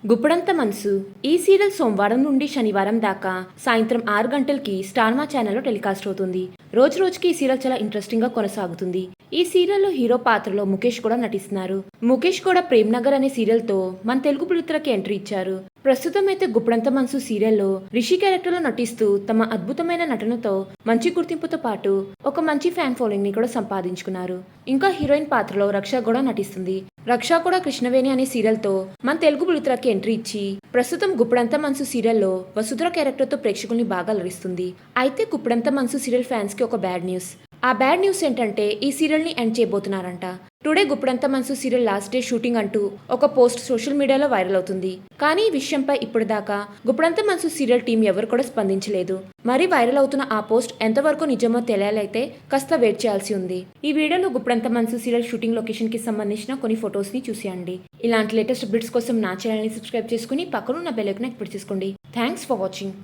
గుప్పడంత మనసు ఈ సీరియల్ సోమవారం నుండి శనివారం దాకా సాయంత్రం 6 గంటలకి స్టార్ మా ఛానల్లో టెలికాస్ట్ అవుతుంది. రోజు రోజుకి ఈ సీరియల్ చాలా ఇంట్రెస్టింగ్ గా కొనసాగుతుంది. ఈ సీరియల్లో హీరో పాత్రలో ముఖేష్ కూడా నటిస్తున్నారు. ముఖేష్ కూడా ప్రేమ్ నగర్ అనే సీరియల్ తో మన తెలుగు బుల్లితెరకి ఎంట్రీ ఇచ్చారు. ప్రస్తుతం అయితే గుప్పడంత మనసు సీరియల్లో రిషి క్యారెక్టర్ లో నటిస్తూ తమ అద్భుతమైన నటనతో మంచి గుర్తింపుతో పాటు ఒక మంచి ఫ్యాన్ ఫాలోయింగ్ ని కూడా సంపాదించుకున్నారు. ఇంకా హీరోయిన్ పాత్రలో రక్ష కూడా నటిస్తుంది. రక్ష కూడా కృష్ణవేణి అనే సీరియల్ తో మన తెలుగు బుల్లితెరకి ఎంట్రీ ఇచ్చి ప్రస్తుతం గుప్పడంత మనసు సీరియల్లో వసుధర క్యారెక్టర్ తో ప్రేక్షకుల్ని బాగా అలరిస్తుంది. అయితే గుప్పడంత మనసు సీరియల్ ఫ్యాన్స్ కి ఒక బ్యాడ్ న్యూస్. ఆ బ్యాడ్ న్యూస్ ఏంటంటే ఈ సీరియల్ ని ఎండ్ చేయబోతున్నారంట. టుడే గుప్పడంత మనసు సీరియల్ లాస్ట్ డే షూటింగ్ అంటూ ఒక పోస్ట్ సోషల్ మీడియాలో వైరల్ అవుతుంది. కానీ ఈ విషయంపై ఇప్పటిదాకా గుప్పడంత మనసు సీరియల్ టీం ఎవరు కూడా స్పందించలేదు. మరి వైరల్ అవుతున్న ఆ పోస్ట్ ఎంతవరకు నిజమో తెలియాలైతే కాస్త వెయిట్ చేయాల్సి ఉంది. ఈ వీడియోలో గుప్పడంత మనసు సీరియల్ షూటింగ్ లొకేషన్ కి సంబంధించిన కొన్ని ఫొటోస్ ని చూసేయండి. ఇలాంటి లేటెస్ట్ అప్డేట్స్ కోసం నా ఛానల్ ని సబ్స్క్రైబ్ చేసుకుని పక్కనున్న బెల్ ఐకాన్ యాక్టివేట్ చేసుకోండి. Thanks for watching.